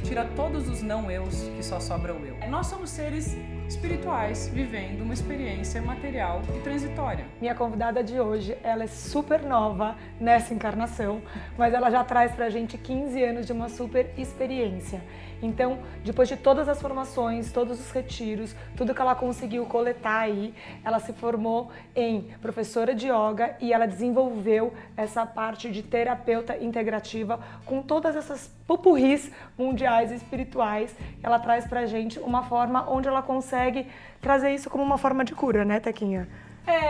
tira todos os não-eus que só sobra o eu. Nós somos seres espirituais vivendo uma experiência material e transitória. Minha convidada de hoje, ela é super nova nessa encarnação, mas ela já traz pra gente 15 anos de uma super experiência. Então, depois de todas as formações, todos os retiros, tudo que ela conseguiu coletar aí, ela se formou em professora de yoga e ela desenvolveu essa parte de terapeuta integrativa com todas essas pupurris mundiais e espirituais. Ela traz pra gente uma forma onde ela consegue trazer isso como uma forma de cura, né, Tequinha?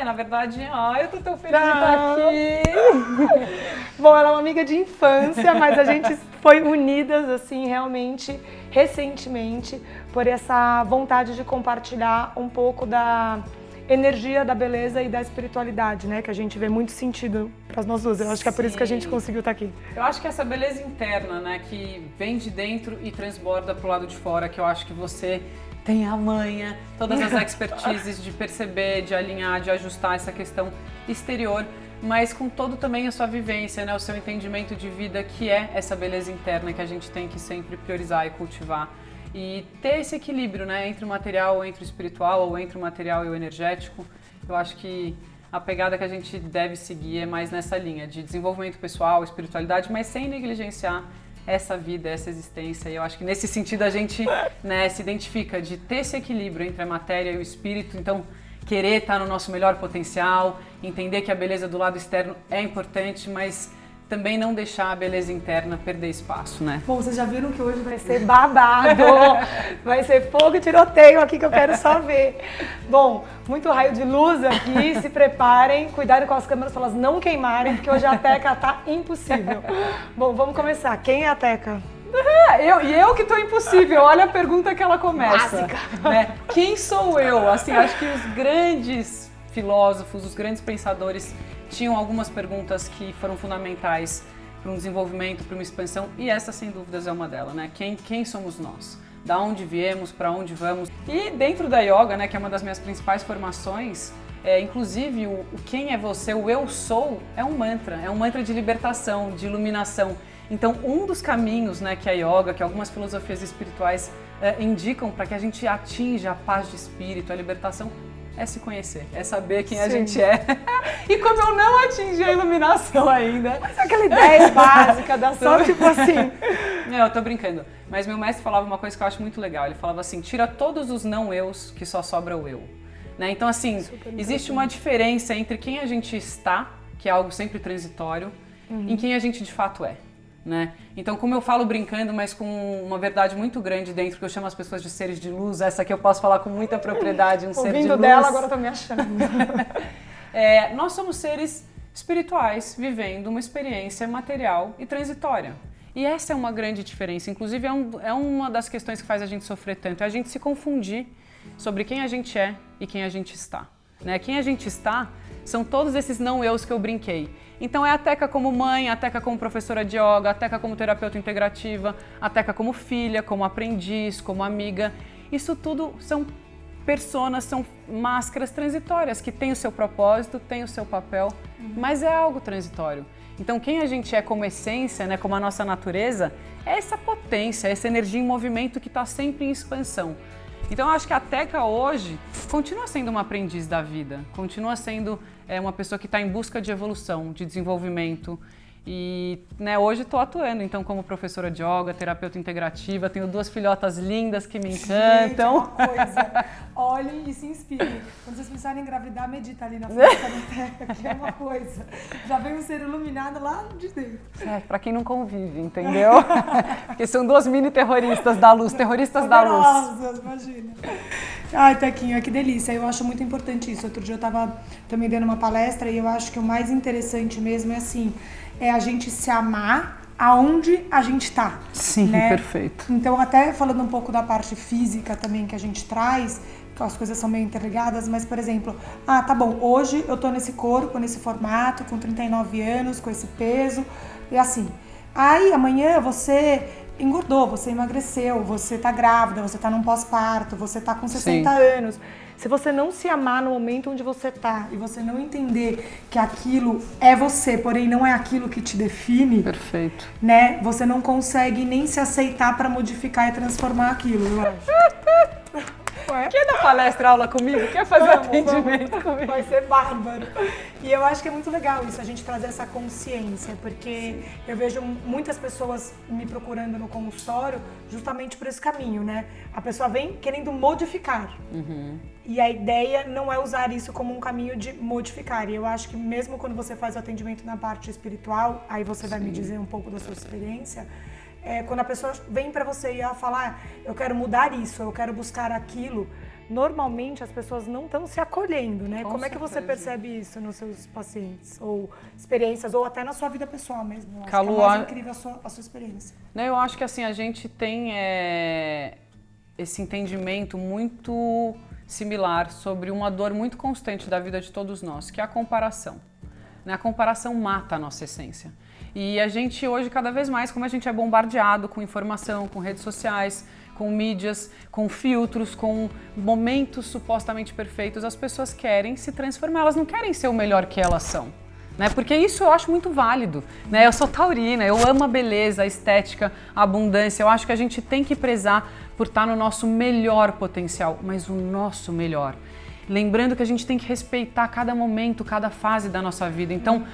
Na verdade, eu tô tão feliz de estar aqui. Bom, ela é uma amiga de infância, mas a gente foi unidas, assim, realmente, recentemente, por essa vontade de compartilhar um pouco da energia da beleza e da espiritualidade, né? Que a gente vê muito sentido para nós duas. Eu acho que é por isso que a gente conseguiu estar aqui. Eu acho que essa beleza interna, né? Que vem de dentro e transborda pro lado de fora, que eu acho que você tem a manha, todas as expertises de perceber, de alinhar, de ajustar essa questão exterior, mas com todo também a sua vivência, né? O seu entendimento de vida, que é essa beleza interna que a gente tem que sempre priorizar e cultivar. E ter esse equilíbrio, né? Entre o material, entre o espiritual, ou entre o material e o energético. Eu acho que a pegada que a gente deve seguir é mais nessa linha de desenvolvimento pessoal, espiritualidade, mas sem negligenciar essa vida, essa existência. E eu acho que nesse sentido a gente, né, se identifica de ter esse equilíbrio entre a matéria e o espírito. Então, querer estar no nosso melhor potencial, entender que a beleza do lado externo é importante, mas também não deixar a beleza interna perder espaço, né? Bom, vocês já viram que hoje vai ser babado, vai ser fogo e tiroteio aqui que eu quero só ver. Bom, muito raio de luz aqui, se preparem, cuidado com as câmeras para elas não queimarem, porque hoje a Teca tá impossível. Bom, vamos começar. Quem é a Teca? Eu que tô impossível, olha a pergunta que ela começa. Básica. Né? Quem sou eu? Assim, acho que os grandes filósofos, os grandes pensadores tinham algumas perguntas que foram fundamentais para um desenvolvimento, para uma expansão, e essa, sem dúvidas, é uma delas, né? Quem somos nós? Da onde viemos, para onde vamos? E dentro da yoga, né, que é uma das minhas principais formações, inclusive o quem é você, o eu sou, é um mantra de libertação, de iluminação. Então, um dos caminhos, né, que a yoga, que algumas filosofias espirituais indicam para que a gente atinja a paz de espírito, a libertação, é se conhecer, é saber quem a gente é. E como eu não atingi a iluminação ainda. Mas aquela ideia básica da só tipo assim. Não, eu tô brincando. Mas meu mestre falava uma coisa que eu acho muito legal. Ele falava assim, tira todos os não-eus que só sobra o eu. Né? Então assim, existe uma diferença entre quem a gente está, que é algo sempre transitório, em quem a gente de fato é. Né? Então, como eu falo brincando, mas com uma verdade muito grande dentro, que eu chamo as pessoas de seres de luz, essa aqui eu posso falar com muita propriedade, um ser de luz. Ouvindo dela, agora eu tô me achando. Nós somos seres espirituais vivendo uma experiência material e transitória. E essa é uma grande diferença, inclusive é uma das questões que faz a gente sofrer tanto, é a gente se confundir sobre quem a gente é e quem a gente está. Né? Quem a gente está são todos esses não-eus que eu brinquei. Então é a Teca como mãe, a Teca como professora de yoga, a Teca como terapeuta integrativa, a Teca como filha, como aprendiz, como amiga. Isso tudo são personas, são máscaras transitórias que têm o seu propósito, têm o seu papel, mas é algo transitório. Então quem a gente é como essência, né, como a nossa natureza, é essa potência, essa energia em movimento que está sempre em expansão. Então eu acho que a Teca hoje continua sendo uma aprendiz da vida, continua sendo uma pessoa que está em busca de evolução, de desenvolvimento. E né, hoje estou atuando então como professora de yoga, terapeuta integrativa, tenho 2 filhotas lindas que me encantam. Gente, uma coisa, olhem e se inspirem. Quando vocês pensarem em engravidar, medita ali na frente da Teca, que é uma coisa. Já vem um ser iluminado lá de dentro. Para quem não convive, entendeu? Porque são 2 mini terroristas da luz, terroristas da luz. Imagina. Ai, Tequinha, que delícia. Eu acho muito importante isso. Outro dia eu estava também dando uma palestra e eu acho que o mais interessante mesmo é assim, é a gente se amar aonde a gente tá. Sim, né? Perfeito. Então, até falando um pouco da parte física também que a gente traz, que as coisas são meio interligadas, mas, por exemplo, tá bom, hoje eu tô nesse corpo, nesse formato, com 39 anos, com esse peso, e assim. Aí, amanhã você engordou, você emagreceu, você tá grávida, você tá num pós-parto, você tá com 60 anos. Se você não se amar no momento onde você tá e você não entender que aquilo é você, porém não é aquilo que te define, perfeito, né? Você não consegue nem se aceitar para modificar e transformar aquilo, eu acho. Quer dar palestra, aula comigo? Quer fazer atendimento comigo? Vai ser bárbaro. E eu acho que é muito legal isso, a gente trazer essa consciência, porque eu vejo muitas pessoas me procurando no consultório justamente por esse caminho, né? A pessoa vem querendo modificar. E a ideia não é usar isso como um caminho de modificar. E eu acho que mesmo quando você faz o atendimento na parte espiritual, aí você vai me dizer um pouco da sua experiência, quando a pessoa vem pra você e ela fala, eu quero mudar isso, eu quero buscar aquilo, normalmente as pessoas não estão se acolhendo, né? Como é que você percebe isso nos seus pacientes, ou experiências, ou até na sua vida pessoal mesmo? Eu acho Calu, que é mais incrível a sua experiência. Eu acho que assim, a gente tem esse entendimento muito similar sobre uma dor muito constante da vida de todos nós, que é a comparação. A comparação mata a nossa essência. E a gente hoje, cada vez mais, como a gente é bombardeado com informação, com redes sociais, com mídias, com filtros, com momentos supostamente perfeitos, as pessoas querem se transformar, elas não querem ser o melhor que elas são. Porque isso eu acho muito válido. Eu sou taurina, eu amo a beleza, a estética, a abundância. Eu acho que a gente tem que prezar por estar no nosso melhor potencial, mas o nosso melhor. Lembrando que a gente tem que respeitar cada momento, cada fase da nossa vida. Então,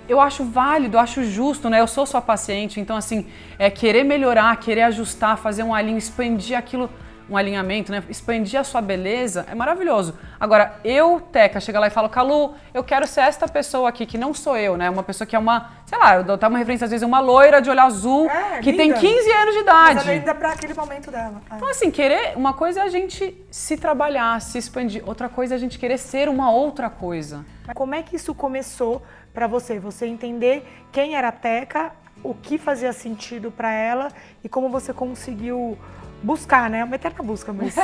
eu acho válido, eu acho justo, eu sou sua paciente, então assim, querer melhorar, querer ajustar, fazer um alinho, expandir aquilo, um alinhamento, expandir a sua beleza, é maravilhoso. Agora, eu, Teca, chego lá e falo, Calu, eu quero ser esta pessoa aqui, que não sou eu, uma pessoa que é uma, sei lá, eu dou uma referência às vezes, uma loira de olho azul, que linda. tem 15 anos de idade. Mas ela ainda pra aquele momento dela. Então assim, querer, uma coisa é a gente se trabalhar, se expandir, outra coisa é a gente querer ser uma outra coisa. Como é que isso começou pra você? Você entender quem era a Teca, o que fazia sentido pra ela e como você conseguiu buscar, uma eterna busca, mas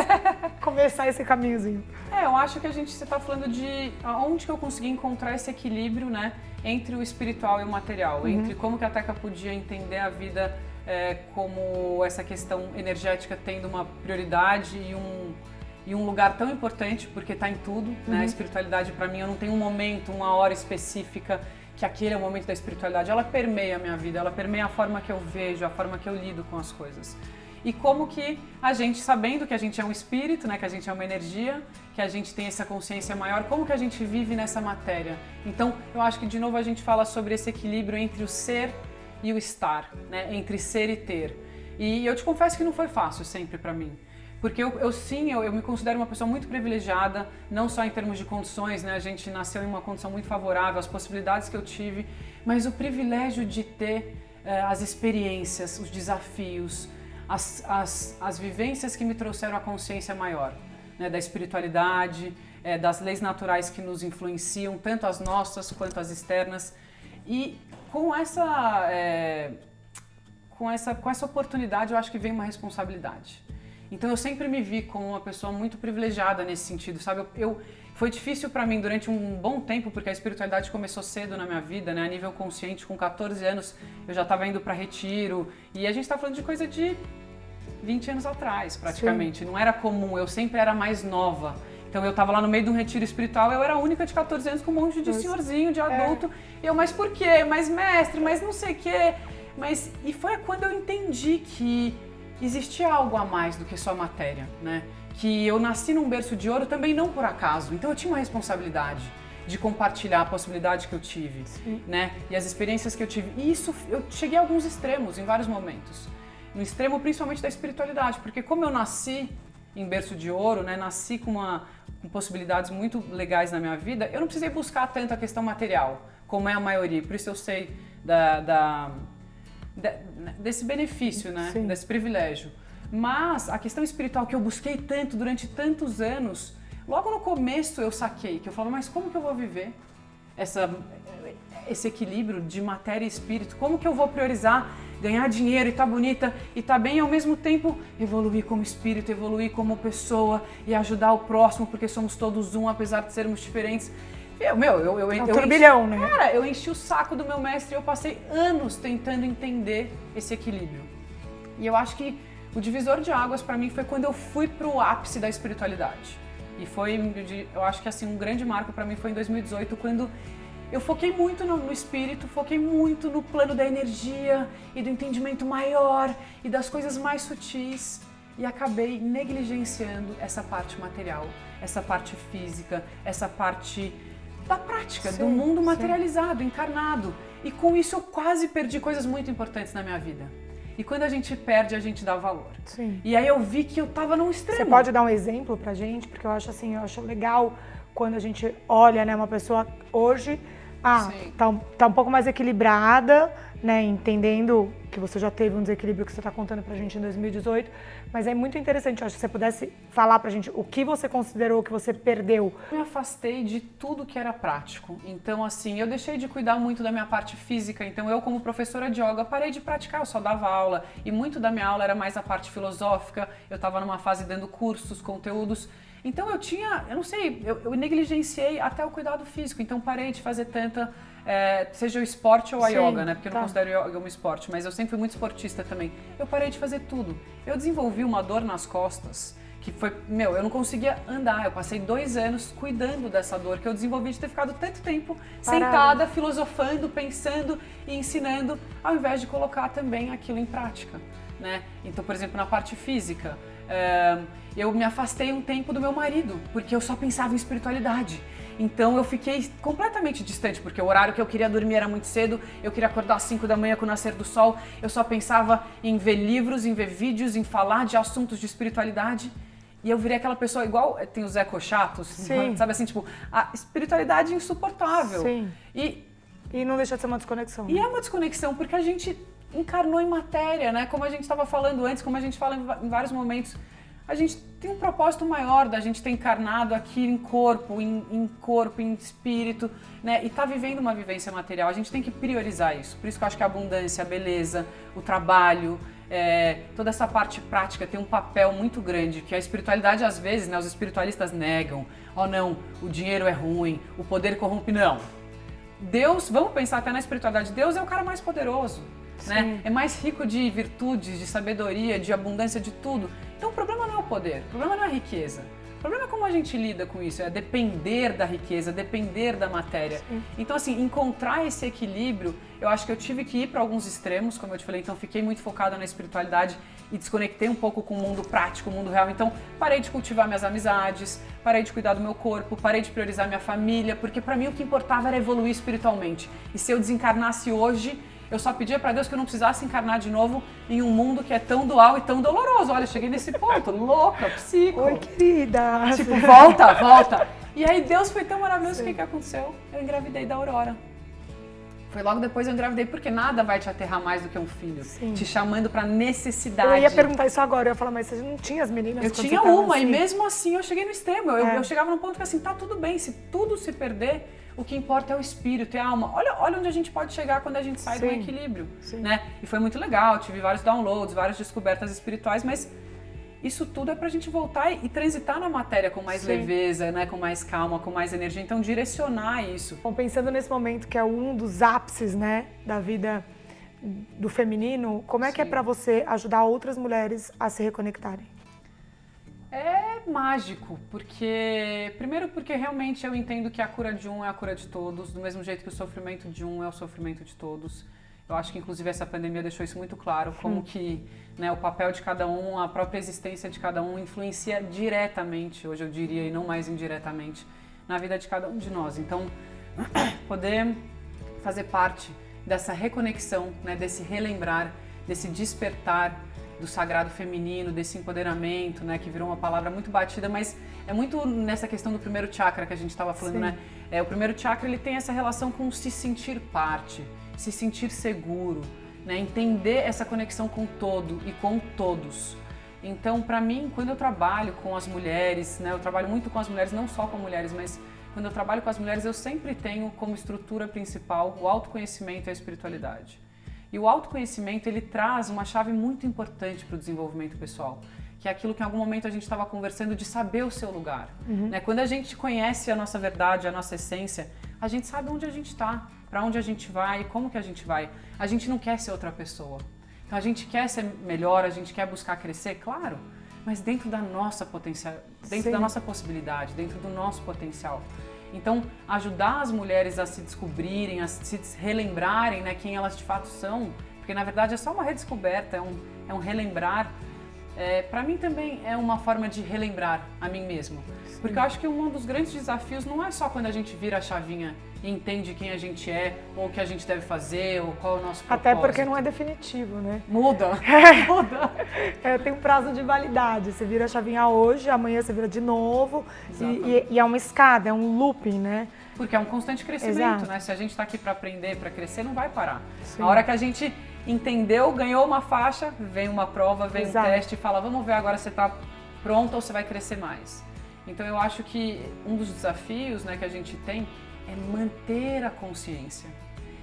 começar esse caminhozinho. Eu acho que você está falando de onde que eu consegui encontrar esse equilíbrio, entre o espiritual e o material, entre como que a Teca podia entender a vida como essa questão energética tendo uma prioridade e um lugar tão importante, porque está em tudo, A espiritualidade, para mim, eu não tenho um momento, uma hora específica que aquele é o momento da espiritualidade. Ela permeia a minha vida, ela permeia a forma que eu vejo, a forma que eu lido com as coisas. E como que a gente, sabendo que a gente é um espírito, que a gente é uma energia, que a gente tem essa consciência maior, como que a gente vive nessa matéria? Então, eu acho que, de novo, a gente fala sobre esse equilíbrio entre o ser e o estar, entre ser e ter. E eu te confesso que não foi fácil sempre para mim. Porque eu me considero uma pessoa muito privilegiada, não só em termos de condições, a gente nasceu em uma condição muito favorável, as possibilidades que eu tive, mas o privilégio de ter as experiências, os desafios, as vivências que me trouxeram a consciência maior, da espiritualidade, das leis naturais que nos influenciam, tanto as nossas quanto as externas. E com essa oportunidade, eu acho que vem uma responsabilidade. Então eu sempre me vi como uma pessoa muito privilegiada nesse sentido, sabe? Foi difícil para mim durante um bom tempo, porque a espiritualidade começou cedo na minha vida, a nível consciente, com 14 anos eu já estava indo para retiro, e a gente está falando de coisa de 20 anos atrás, praticamente. Sim. Não era comum, eu sempre era mais nova. Então eu estava lá no meio de um retiro espiritual, eu era a única de 14 anos com um monte de senhorzinho, de adulto, e eu, mas por quê? Mas mestre, mas não sei o quê. E foi quando eu entendi que existia algo a mais do que só matéria, Que eu nasci num berço de ouro também não por acaso. Então eu tinha uma responsabilidade de compartilhar a possibilidade que eu tive, E as experiências que eu tive. E isso, eu cheguei a alguns extremos em vários momentos. No extremo principalmente da espiritualidade, porque como eu nasci em berço de ouro, nasci com possibilidades muito legais na minha vida, eu não precisei buscar tanto a questão material, como é a maioria. Por isso eu sei desse benefício, desse privilégio. Mas a questão espiritual que eu busquei tanto durante tantos anos, logo no começo eu saquei, que eu falava, mas como que eu vou viver esse equilíbrio de matéria e espírito? Como que eu vou priorizar ganhar dinheiro e tá bonita e tá bem, e ao mesmo tempo evoluir como espírito, evoluir como pessoa e ajudar o próximo, porque somos todos um, apesar de sermos diferentes? Turbilhão, Cara, eu enchi o saco do meu mestre e eu passei anos tentando entender esse equilíbrio. E eu acho que o divisor de águas para mim foi quando eu fui pro ápice da espiritualidade. E foi, eu acho que assim, um grande marco para mim foi em 2018, quando eu foquei muito no espírito, foquei muito no plano da energia e do entendimento maior e das coisas mais sutis e acabei negligenciando essa parte material, essa parte física, essa parte da prática, do mundo materializado, encarnado. E com isso eu quase perdi coisas muito importantes na minha vida. E quando a gente perde, a gente dá valor. Sim. E aí eu vi que eu tava num extremo. Você pode dar um exemplo pra gente? Porque eu acho assim, eu acho legal quando a gente olha, né, uma pessoa hoje, tá um pouco mais equilibrada, né, entendendo que você já teve um desequilíbrio que você tá contando pra gente em 2018, mas é muito interessante, eu acho que você pudesse falar pra gente o que você considerou que você perdeu. Eu me afastei de tudo que era prático, então assim, eu deixei de cuidar muito da minha parte física, então eu como professora de yoga parei de praticar, eu só dava aula, e muito da minha aula era mais a parte filosófica, eu tava numa fase dando cursos, conteúdos. Então eu não sei, eu negligenciei até o cuidado físico, então parei de fazer tanta, seja o esporte ou a yoga, né? Porque eu não considero yoga um esporte, mas eu sempre fui muito esportista também. Eu parei de fazer tudo. Eu desenvolvi uma dor nas costas, que foi, eu não conseguia andar. Eu passei 2 anos cuidando dessa dor que eu desenvolvi de ter ficado tanto tempo sentada, filosofando, pensando e ensinando, ao invés de colocar também aquilo em prática, né? Então, por exemplo, na parte física, eu me afastei um tempo do meu marido, porque eu só pensava em espiritualidade. Então eu fiquei completamente distante, porque o horário que eu queria dormir era muito cedo, eu queria acordar às 5 da manhã com o nascer do sol, eu só pensava em ver livros, em ver vídeos, em falar de assuntos de espiritualidade. E eu virei aquela pessoa igual, tem os eco-chatos, sabe assim, tipo, a espiritualidade insuportável. Sim. E não deixa de ser uma desconexão. E é uma desconexão, porque a gente encarnou em matéria, né? Como a gente estava falando antes, como a gente fala em vários momentos, a gente tem um propósito maior da gente ter encarnado aqui em corpo, em espírito, né? E tá vivendo uma vivência material. A gente tem que priorizar isso. Por isso que eu acho que a abundância, a beleza, o trabalho, toda essa parte prática tem um papel muito grande, que a espiritualidade às vezes, né? Os espiritualistas negam. Oh não, o dinheiro é ruim, o poder corrompe. Não. Deus, vamos pensar até na espiritualidade, Deus é o cara mais poderoso. Né? É mais rico de virtudes, de sabedoria, de abundância, de tudo. Então o problema não é o poder, o problema não é a riqueza. O problema é como a gente lida com isso, é depender da riqueza, depender da matéria. Sim. Então assim, encontrar esse equilíbrio, eu acho que eu tive que ir para alguns extremos, como eu te falei, então fiquei muito focada na espiritualidade e desconectei um pouco com o mundo prático, o mundo real. Então parei de cultivar minhas amizades, parei de cuidar do meu corpo, parei de priorizar minha família, porque para mim o que importava era evoluir espiritualmente. E se eu desencarnasse hoje, eu só pedia pra Deus que eu não precisasse encarnar de novo em um mundo que é tão dual e tão doloroso. Olha, eu cheguei nesse ponto, louca, psico. Oi, querida. Tipo, volta. E aí Deus foi tão maravilhoso, o que aconteceu? Eu engravidei da Aurora. Foi logo depois eu engravidei, porque nada vai te aterrar mais do que um filho. Sim. Te chamando pra necessidade. Eu ia perguntar isso agora, eu ia falar, mas você não tinha as meninas? Eu tinha uma, assim? E mesmo assim eu cheguei no extremo. Eu chegava num ponto que assim, tá tudo bem, se tudo se perder, o que importa é o espírito, é a alma. Olha onde a gente pode chegar quando a gente sai do equilíbrio, né? E foi muito legal, tive vários downloads, várias descobertas espirituais, mas isso tudo é pra gente voltar e transitar na matéria com mais leveza, né? Com mais calma, com mais energia. Então, direcionar isso. Bom, pensando nesse momento que é um dos ápices, né, da vida do feminino, como é que é pra você ajudar outras mulheres a se reconectarem? É mágico, primeiro porque realmente eu entendo que a cura de um é a cura de todos, do mesmo jeito que o sofrimento de um é o sofrimento de todos. Eu acho que inclusive essa pandemia deixou isso muito claro, como que, né, o papel de cada um, a própria existência de cada um influencia diretamente, hoje eu diria, e não mais indiretamente, na vida de cada um de nós. Então, poder fazer parte dessa reconexão, né, desse relembrar, desse despertar do sagrado feminino, desse empoderamento, né, que virou uma palavra muito batida, mas é muito nessa questão do primeiro chakra que a gente estava falando, né? O primeiro chakra, ele tem essa relação com se sentir parte, se sentir seguro, né, entender essa conexão com o todo e com todos. Então, para mim, quando eu trabalho com as mulheres, né, eu trabalho muito com as mulheres, não só com mulheres, mas quando eu trabalho com as mulheres, eu sempre tenho como estrutura principal o autoconhecimento e a espiritualidade. E o autoconhecimento, ele traz uma chave muito importante para o desenvolvimento pessoal, que é aquilo que em algum momento a gente estava conversando de saber o seu lugar. Né? Quando a gente conhece a nossa verdade, a nossa essência, a gente sabe onde a gente está, para onde a gente vai, como que a gente vai. A gente não quer ser outra pessoa. Então a gente quer ser melhor, a gente quer buscar crescer, claro. mas dentro da nossa dentro da nossa possibilidade, dentro do nosso potencial. Então, ajudar as mulheres a se descobrirem, a se relembrarem, né, quem elas de fato são, porque na verdade é só uma redescoberta, é um relembrar. Para mim também é uma forma de relembrar a mim mesmo. Sim. Porque eu acho que um dos grandes desafios não é só quando a gente vira a chavinha e entende quem a gente é, ou o que a gente deve fazer, ou qual é o nosso propósito. Até porque não é definitivo, né? Muda. Muda. Tem um prazo de validade. Você vira a chavinha hoje, amanhã você vira de novo. E é uma escada, é um looping, né? Porque é um constante crescimento, Exato. Né? Se a gente está aqui para aprender, para crescer, não vai parar. Sim. A hora que a gente entendeu, ganhou uma faixa, vem uma prova, vem Exato. Um teste e fala, vamos ver agora se você está pronto ou você vai crescer mais. Então eu acho que um dos desafios, né, que a gente tem é manter a consciência.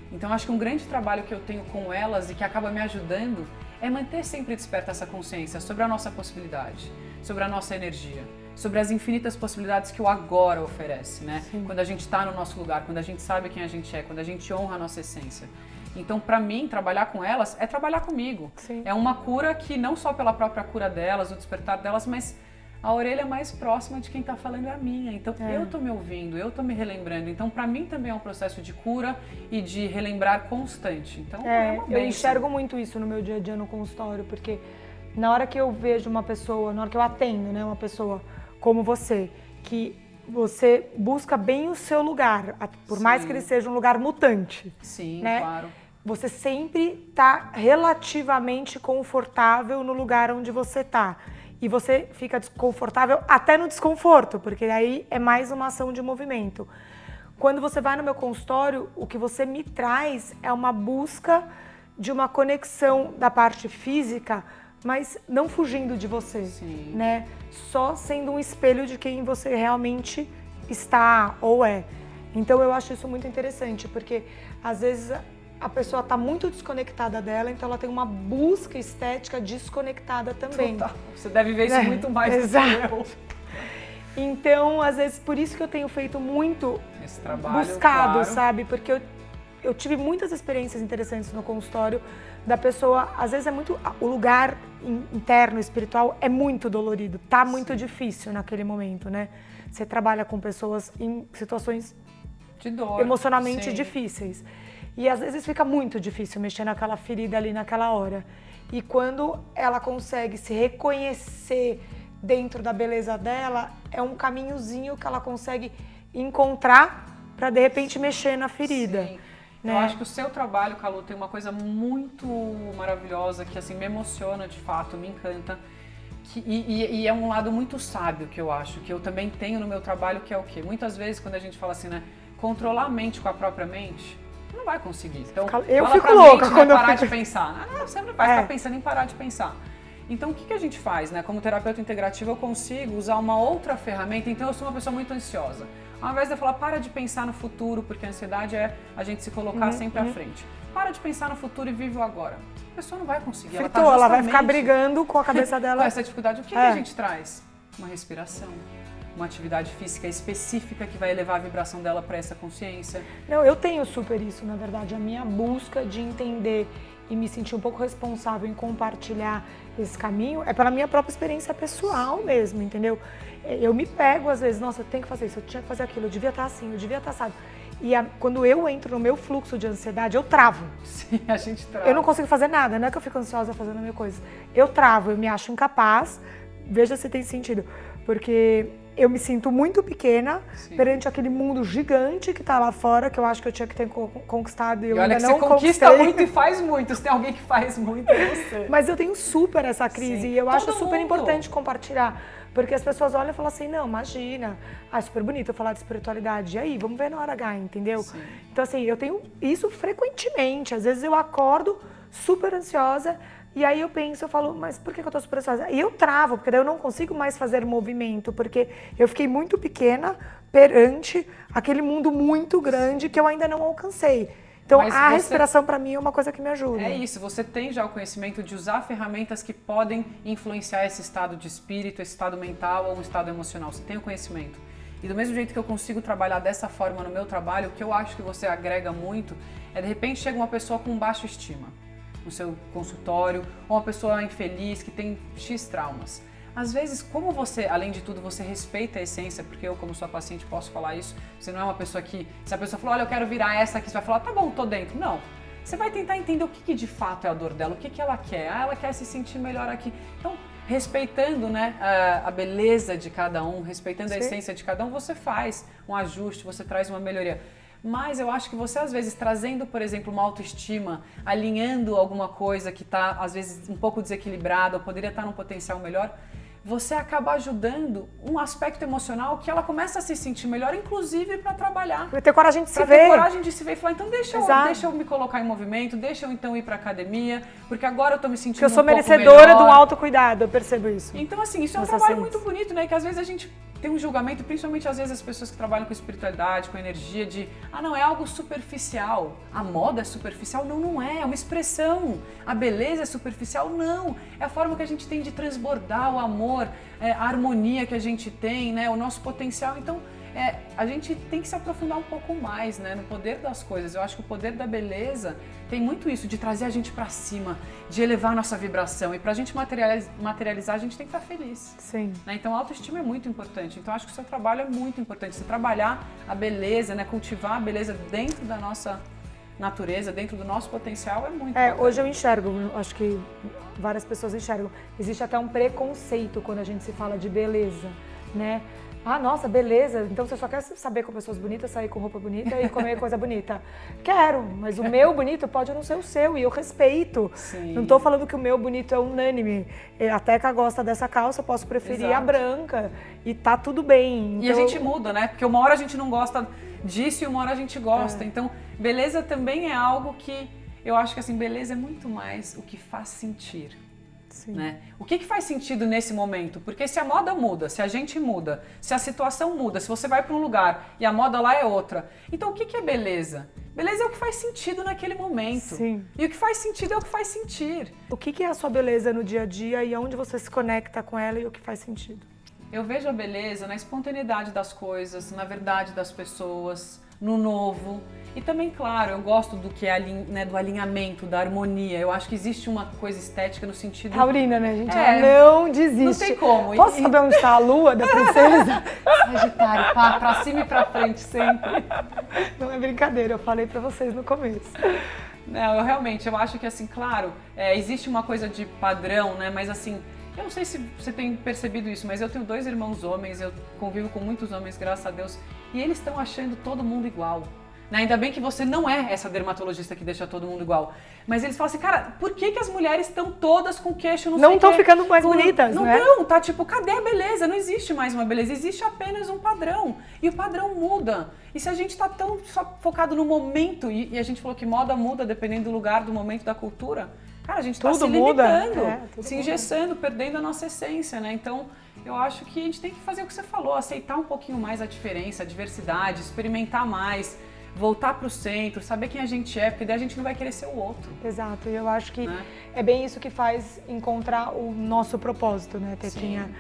Então eu acho que um grande trabalho que eu tenho com elas e que acaba me ajudando é manter sempre desperta essa consciência sobre a nossa possibilidade, sobre a nossa energia, sobre as infinitas possibilidades que o agora oferece, né? Sim. Quando a gente está no nosso lugar, quando a gente sabe quem a gente é, quando a gente honra a nossa essência. Então, para mim, trabalhar com elas é trabalhar comigo. Sim. É uma cura que não só pela própria cura delas, o despertar delas, mas a orelha mais próxima de quem está falando é a minha. Então, eu estou me ouvindo, eu estou me relembrando. Então, para mim também é um processo de cura e de relembrar constante. Então, é uma bênção. Eu enxergo muito isso no meu dia a dia no consultório, porque na hora que eu vejo uma pessoa, na hora que eu atendo, né, uma pessoa como você, que você busca bem o seu lugar, por Sim. mais que ele seja um lugar mutante. Sim, né? Claro. Você sempre está relativamente confortável no lugar onde você está. E você fica desconfortável até no desconforto, porque aí é mais uma ação de movimento. Quando você vai no meu consultório, o que você me traz é uma busca de uma conexão da parte física, mas não fugindo de você, Sim. né? Só sendo um espelho de quem você realmente está ou é. Então eu acho isso muito interessante, porque às vezes a pessoa está muito desconectada dela, então ela tem uma busca estética desconectada também. Total. Você deve ver isso muito mais Exato. do que eu. Então, às vezes, por isso que eu tenho feito muito esse trabalho, buscado, claro. sabe? Porque eu tive muitas experiências interessantes no consultório da pessoa, às vezes é muito, o lugar interno, espiritual, é muito dolorido, tá muito Sim. difícil naquele momento, né? Você trabalha com pessoas em situações de dor, emocionalmente Sim. difíceis. E às vezes fica muito difícil mexer naquela ferida ali naquela hora. E quando ela consegue se reconhecer dentro da beleza dela, é um caminhozinho que ela consegue encontrar para de repente mexer na ferida. Sim. Né? Eu acho que o seu trabalho, Calu, tem uma coisa muito maravilhosa que assim me emociona de fato, me encanta. E é um lado muito sábio que eu acho, que eu também tenho no meu trabalho, que é o quê? Muitas vezes quando a gente fala assim, né, controlar a mente com a própria mente, não vai conseguir. Então, eu fala fico pra louca mente, quando vai eu parar fico... de pensar. Não, você não vai ficar pensando em parar de pensar. Então, o que a gente faz, né? Como terapeuta integrativa, eu consigo usar uma outra ferramenta. Então, eu sou uma pessoa muito ansiosa. Ao invés de eu falar, para de pensar no futuro, porque a ansiedade é a gente se colocar sempre à frente. Para de pensar no futuro e vive o agora. A pessoa não vai conseguir. Ela vai ficar brigando com a cabeça dela. Com essa dificuldade. O que a gente traz? Uma respiração. Uma atividade física específica que vai elevar a vibração dela para essa consciência. Não, eu tenho super isso, na verdade. A minha busca de entender e me sentir um pouco responsável em compartilhar esse caminho é pela minha própria experiência pessoal mesmo, entendeu? Eu me pego às vezes, nossa, eu tenho que fazer isso, eu tinha que fazer aquilo, eu devia estar assim, eu devia estar assado. E quando eu entro no meu fluxo de ansiedade, eu travo. Sim, a gente trava. Eu não consigo fazer nada, não é que eu fico ansiosa fazendo a minha coisa. Eu travo, eu me acho incapaz, veja se tem sentido, porque eu me sinto muito pequena Sim. perante aquele mundo gigante que tá lá fora, que eu acho que eu tinha que ter conquistado e eu ainda não conquistei. Olha que você conquista muito e faz muito, se tem alguém que faz muito é você. Mas eu tenho super essa crise Sim. e eu acho super importante compartilhar, porque as pessoas olham e falam assim, não, imagina, é super bonito eu falar de espiritualidade, e aí, vamos ver na hora H, entendeu? Sim. Então assim, eu tenho isso frequentemente, às vezes eu acordo super ansiosa, e aí eu penso, eu falo, mas por que eu tô super ansiosa? E eu travo, porque daí eu não consigo mais fazer movimento, porque eu fiquei muito pequena perante aquele mundo muito grande que eu ainda não alcancei. Então a respiração para mim é uma coisa que me ajuda. É isso, você tem já o conhecimento de usar ferramentas que podem influenciar esse estado de espírito, esse estado mental ou um estado emocional. Você tem o conhecimento. E do mesmo jeito que eu consigo trabalhar dessa forma no meu trabalho, o que eu acho que você agrega muito é, de repente, chega uma pessoa com baixa estima no seu consultório, ou uma pessoa infeliz que tem X traumas. às vezes, como você, além de tudo, você respeita a essência, porque eu, como sua paciente, posso falar isso, você não é uma pessoa que, se a pessoa falar, olha, eu quero virar essa aqui, você vai falar, tá bom, tô dentro. Não. Você vai tentar entender o que de fato é a dor dela, o que ela quer. Ah, ela quer se sentir melhor aqui. Então, respeitando, né, a beleza de cada um, respeitando a essência de cada um, você faz um ajuste, você traz uma melhoria. Mas eu acho que você, às vezes, trazendo, por exemplo, uma autoestima, alinhando alguma coisa que está, às vezes, um pouco desequilibrada, ou poderia estar num potencial melhor, você acaba ajudando um aspecto emocional que ela começa a se sentir melhor, inclusive para trabalhar. Pra ter coragem de se ver. Pra ter coragem de se ver e falar, então deixa eu me colocar em movimento, deixa eu então ir pra academia, porque agora eu tô me sentindo porque eu sou um pouco merecedora melhor. de um autocuidado, eu percebo isso. Então assim, isso é um trabalho muito bonito, né? Que às vezes a gente tem um julgamento, principalmente às vezes as pessoas que trabalham com espiritualidade, com energia, de não, é algo superficial. A moda é superficial? Não, não é. É uma expressão. A beleza é superficial? Não. É a forma que a gente tem de transbordar o amor, a harmonia que a gente tem, né? O nosso potencial. Então, a gente tem que se aprofundar um pouco mais, né, no poder das coisas. Eu acho que o poder da beleza tem muito isso, de trazer a gente pra cima, de elevar a nossa vibração. E pra gente materializar, a gente tem que estar feliz. Sim. Né? Então a autoestima é muito importante. Então acho que o seu trabalho é muito importante. Você trabalhar a beleza, né, cultivar a beleza dentro da nossa natureza, dentro do nosso potencial é muito importante. Hoje eu enxergo, acho que várias pessoas enxergam. Existe até um preconceito quando a gente se fala de beleza, né? Ah, nossa, beleza, então você só quer saber com pessoas bonitas, sair com roupa bonita e comer coisa bonita. Quero, mas o meu bonito pode não ser o seu e eu respeito. Sim. Não tô falando que o meu bonito é unânime. A Teca gosta dessa calça, eu posso preferir a branca e tá tudo bem. Então... E a gente muda, né? Porque uma hora a gente não gosta disso e uma hora a gente gosta. Então, beleza também é algo que eu acho que assim, beleza é muito mais o que faz sentir. Né? O que faz sentido nesse momento? Porque se a moda muda, se a gente muda, se a situação muda, se você vai para um lugar e a moda lá é outra, então o que é beleza? Beleza é o que faz sentido naquele momento. Sim. E o que faz sentido é o que faz sentir. O que é a sua beleza no dia a dia e aonde você se conecta com ela e o que faz sentido? Eu vejo a beleza na espontaneidade das coisas, na verdade das pessoas, no novo. E também, claro, eu gosto do que é do alinhamento, da harmonia. Eu acho que existe uma coisa estética no sentido... Taurina, né, gente? Ela não desiste. Não tem como. Posso saber onde está a lua da princesa? Sagitário, pra cima e pra frente sempre. Não é brincadeira, eu falei pra vocês no começo. Não, eu acho que assim, claro, existe uma coisa de padrão, né? Mas assim, eu não sei se você tem percebido isso, mas eu tenho 2 irmãos homens, eu convivo com muitos homens, graças a Deus, e eles estão achando todo mundo igual. Ainda bem que você não é essa dermatologista que deixa todo mundo igual. Mas eles falam assim, cara, por que as mulheres estão todas com queixo não estão ficando mais bonitas, né? Não, tá tipo, cadê a beleza? Não existe mais uma beleza, existe apenas um padrão. E o padrão muda. E se a gente tá tão só focado no momento, e a gente falou que moda muda dependendo do lugar, do momento, da cultura, cara, a gente tá se limitando, se engessando, perdendo a nossa essência, né? Então, eu acho que a gente tem que fazer o que você falou, aceitar um pouquinho mais a diferença, a diversidade, experimentar mais, voltar para o centro, saber quem a gente é, porque daí a gente não vai querer ser o outro. Exato, e eu acho que é bem isso que faz encontrar o nosso propósito, né, Tequinha?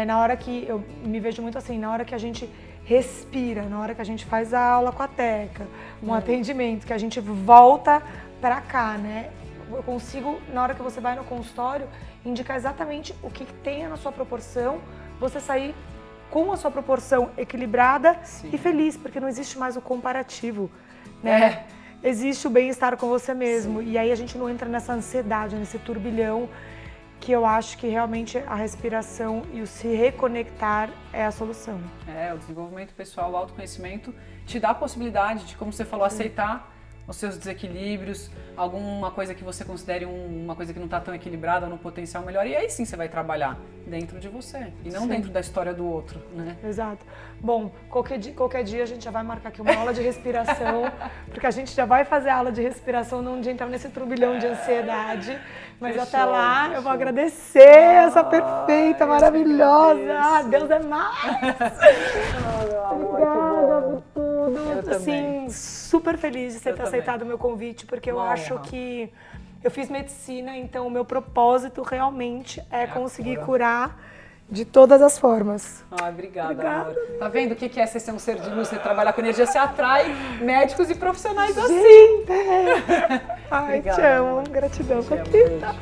Na hora que, eu me vejo muito assim, na hora que a gente respira, na hora que a gente faz a aula com a Teca, um atendimento, que a gente volta para cá, né? Eu consigo, na hora que você vai no consultório, indicar exatamente o que tenha na sua proporção, você sair com a sua proporção equilibrada e feliz, porque não existe mais o comparativo, né? Existe o bem-estar com você mesmo. E aí a gente não entra nessa ansiedade, nesse turbilhão, que eu acho que realmente a respiração e o se reconectar é a solução. O desenvolvimento pessoal, o autoconhecimento te dá a possibilidade de, como você falou, aceitar os seus desequilíbrios, alguma coisa que você considere uma coisa que não está tão equilibrada, no potencial melhor, e aí sim você vai trabalhar dentro de você, e não dentro da história do outro, né? Exato. Bom, qualquer dia a gente já vai marcar aqui uma aula de respiração, porque a gente já vai fazer a aula de respiração, não de entrar nesse turbilhão de ansiedade, mas até lá eu vou agradecer essa perfeita, maravilhosa, Deus é mais! Obrigada por tudo, assim, super feliz de você ter aceitado o meu convite, porque eu acho que eu fiz medicina, então o meu propósito realmente é conseguir curar de todas as formas. Obrigada, amor. Tá vendo o que é ser um ser de luz, você trabalhar com energia, você atrai médicos e profissionais assim. Ai, obrigada, te amo, gratidão, Paquita.